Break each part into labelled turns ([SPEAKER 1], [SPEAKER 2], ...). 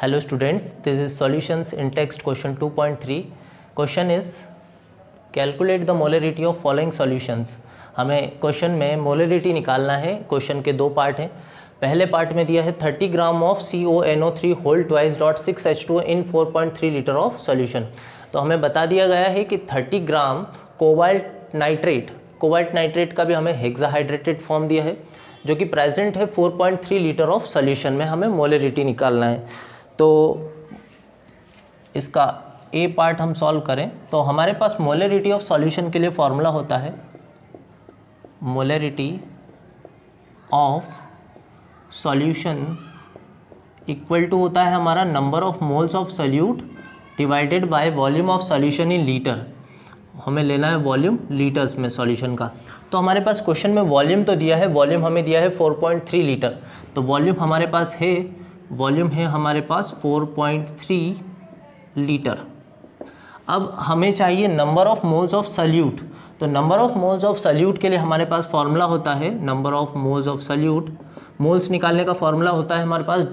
[SPEAKER 1] Hello students, this is solutions in text question 2.3. Question is calculate the molarity of following solutions. हमें question में molarity निकालना है. Question के दो part हैं. पहले पार्ट में दिया है 30 gram of CONO3 whole twice dot 6H2 in 4.3 litre of solution. तो हमें बता दिया गया है कि 30 ग्राम कोबाल्ट नाइट्रेट का भी हमें हेक्साहाइड्रेटेड फॉर्म दिया है जो कि प्रेजेंट है 4.3 लीटर ऑफ सॉल्यूशन में. हमें मोलरिटी निकालना है. तो इसका ए पार्ट हम सॉल्व करें तो हमारे पास मोलरिटी ऑफ सॉल्यूशन के लिए फॉर्मूला होता है molarity of solution equal to होता है हमारा number of moles of solute divided by volume of solution in litre. हमें लेना है वॉल्यूम लीटर्स में सॉल्यूशन का. तो हमारे पास क्वेश्चन में वॉल्यूम तो दिया है, वॉल्यूम हमें दिया है 4.3 लीटर. तो वॉल्यूम हमारे पास है, वॉल्यूम है हमारे पास 4.3 लीटर. अब हमें चाहिए number of moles of solute. तो number of moles of solute के लिए हमारे पास फॉर्मूला होता है number of moles of solute. Moles निकालने का फॉर्मूला होता है हमारे पास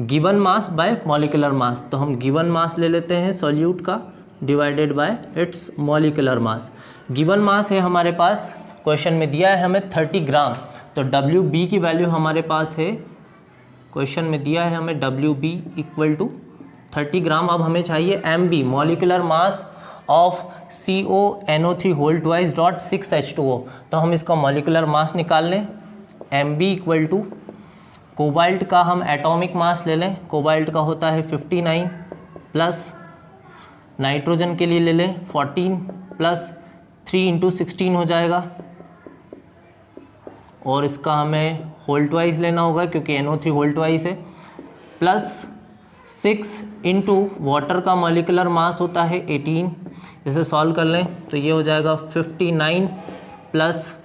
[SPEAKER 1] given mass by molecular mass. तो हम गिवन मास ले लेते हैं सॉल्यूट का divided by its molecular mass. Given mass है हमारे पास, क्वेश्चन में दिया है हमें 30 ग्राम. तो WB की वैल्यू हमारे पास है, क्वेश्चन में दिया है हमें WB इक्वल टू 30 ग्राम. अब हमें चाहिए MB molecular mass of CONO3 whole twice dot 6H2O. तो हम इसका मॉलिक्यूलर मास निकाल लें. MB इक्वल टू कोबाल्ट का हम एटॉमिक मास ले लें. कोबाल्ट का होता है 59 प्लस नाइट्रोजन के लिए ले लें 14 प्लस 3 × 16 हो जाएगा. और इसका हमें होल ट्वाइस लेना होगा क्योंकि NO3 होल ट्वाइस है. प्लस 6 इंटू वाटर का मॉलिक्यूलर मास होता है 18. इसे सॉल्व कर लें तो ये हो जाएगा 59 प्लस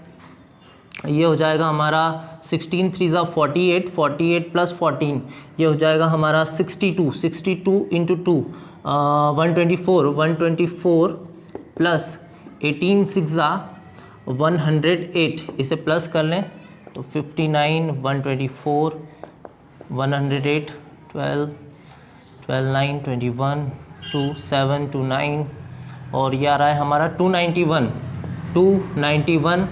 [SPEAKER 1] ये हो जाएगा हमारा 16 3 ज़ा 48, 48 प्लस 14 ये हो जाएगा हमारा 62 इंटू 2 124 प्लस 18 6 ज़ा 108. इसे प्लस कर लें तो 59 124 108 12 9 21 2 7 2 9 और ये आ रहा है हमारा 291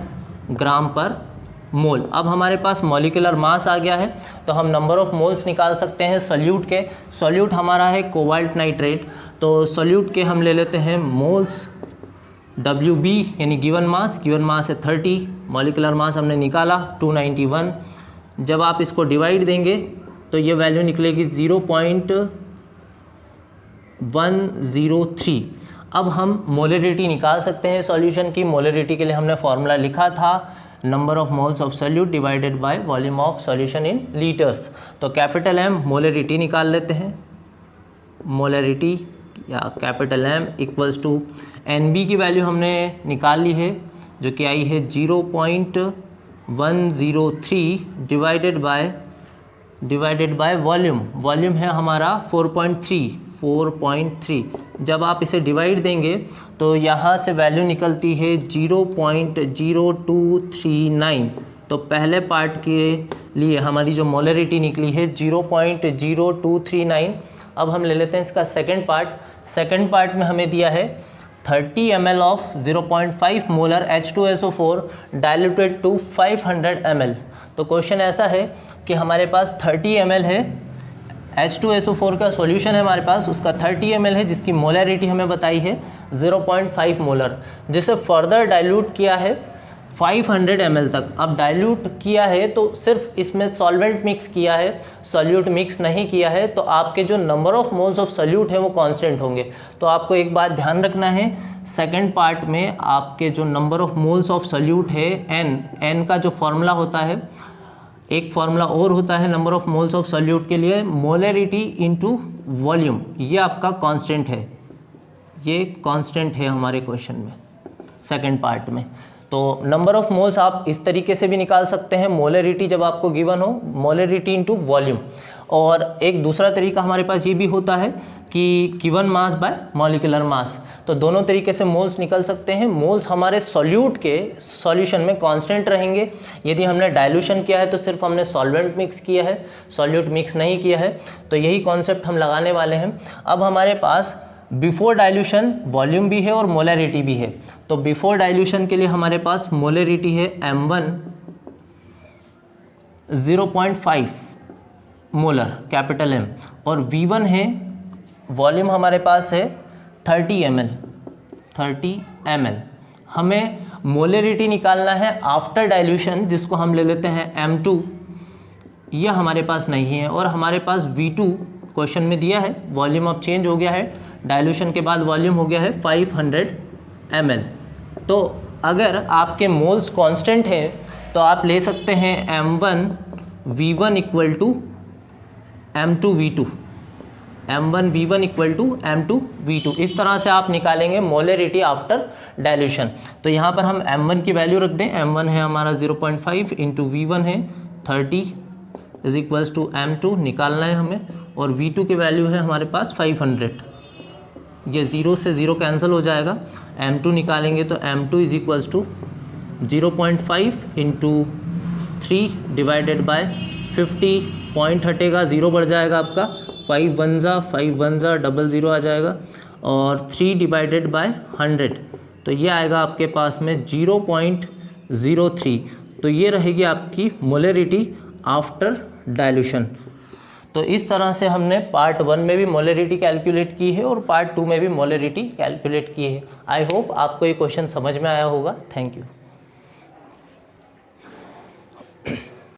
[SPEAKER 1] ग्राम पर मोल. अब हमारे पास मॉलिक्यूलर मास आ गया है तो हम नंबर ऑफ मोल्स निकाल सकते हैं सॉल्यूट के. सॉल्यूट हमारा है कोबाल्ट नाइट्रेट. तो सॉल्यूट के हम ले लेते हैं मोल्स. WB यानी गिवन मास है 30, मॉलिक्यूलर मास हमने निकाला 291. जब आप इसको डिवाइड देंगे तो ये वैल्यू निकलेगी 0.103. अब हम मोलरिटी निकाल सकते हैं सॉल्यूशन की. मोलरिटी के लिए हमने फॉर्मूला लिखा था number of moles of solute divided by volume of solution in litres. तो कैपिटल M मोलरिटी निकाल लेते हैं. मोलरिटी या capital M equals to NB की वैल्यू हमने निकाल ली है जो कि आई है 0.103 डिवाइडेड बाय वॉल्यूम है हमारा 4.3. जब आप इसे डिवाइड देंगे तो यहाँ से वैल्यू निकलती है 0.0239. तो पहले पार्ट के लिए हमारी जो मोलरिटी निकली है 0.0239. अब हम ले लेते हैं इसका सेकंड पार्ट. सेकंड पार्ट में हमें दिया है 30 ml of 0.5 molar H2SO4 diluted to 500 ml. तो क्वेश्चन ऐसा है कि हमारे पास 30 ml है H2SO4 का सॉल्यूशन है हमारे पास, उसका 30 ml है जिसकी मोलरिटी हमें बताई है 0.5 मोलर, जिसे फर्दर डाइल्यूट किया है 500 ml तक. अब डाइल्यूट किया है तो सिर्फ इसमें सॉल्वेंट मिक्स किया है, सॉल्यूट मिक्स नहीं किया है. तो आपके जो number of moles of solute है वो कांस्टेंट होंगे. तो आपको एक बात ध्यान रखना है, सेकंड पार्ट में आपके जो number of moles of solute है n का जो फॉर्मूला होता है, एक फार्मूला और होता है number of moles of solute के लिए मोलरिटी इनटू वॉल्यूम. ये आपका कांस्टेंट है, ये कांस्टेंट है हमारे क्वेश्चन में सेकंड पार्ट में. तो नंबर ऑफ मोल्स आप इस तरीके से भी निकाल सकते हैं मोलरिटी जब आपको गिवन हो, मोलरिटी इनटू वॉल्यूम. और एक दूसरा तरीका हमारे पास ये भी होता है कि given mass by molecular mass. तो दोनों तरीके से मोल्स निकल सकते हैं। मोल्स हमारे सॉल्यूट के सॉल्यूशन में कांस्टेंट रहेंगे। यदि हमने डाइल्यूशन किया है तो सिर्फ हमने सॉल्वेंट मिक्स किया है, सॉल्यूट मिक्स नहीं किया है। तो यही कॉन्सेप्ट हम लगाने वाले हैं। अब हमारे पास बिफोर डाइल्यूशन वॉल्यूम भी है और मोलैरिटी भी है। तो बिफोर डाइल्यूशन के लिए हमारे पास मोलैरिटी है m1 0.5 मोलर कैपिटल M, और V1 है, वॉल्यूम हमारे पास है 30 ml। हमें मोलैरिटी निकालना है आफ्टर डाइल्यूशन, जिसको हम ले लेते हैं M2। यह हमारे पास नहीं है, और हमारे पास V2 क्वेश्चन में दिया है। वॉल्यूम अब चेंज हो गया है, डाइल्यूशन के बाद वॉल्यूम हो गया है 500 ml। तो अगर आपके मोल्स कांस्टेंट हैं तो आप ले सकते हैं M1 V1 equal to M2 V2, M1 V1 equal to M2 V2। इस तरह से आप निकालेंगे मोलैरिटी आफ्टर डाइल्यूशन। तो यहाँ पर हम M1 की वैल्यू रख दें। M1 है हमारा 0.5 इंटू V1 है 30 इज इक्वल्स टू M2 निकालना है हमें, और V2 की वैल्यू है हमारे पास 500। ये 0 से 0 कैंसिल हो जाएगा। M2 निकालेंगे तो M2 is equals to 0.5 into 3 divided by 50, point हटेगा, 0 बढ़ जाएगा आपका, 5 1 जा 00 आ जाएगा, और 3 डिवाइडेड बाय 100 तो ये आएगा आपके पास में 0.03। तो ये रहेगी आपकी मोलैरिटी आफ्टर डाइल्यूशन। तो इस तरह से हमने पार्ट 1 में भी मोलैरिटी कैलकुलेट की है और पार्ट 2 में भी मोलैरिटी कैलकुलेट की है। आई होप आपको ये क्वेश्चन समझ में आया होगा। Thank you.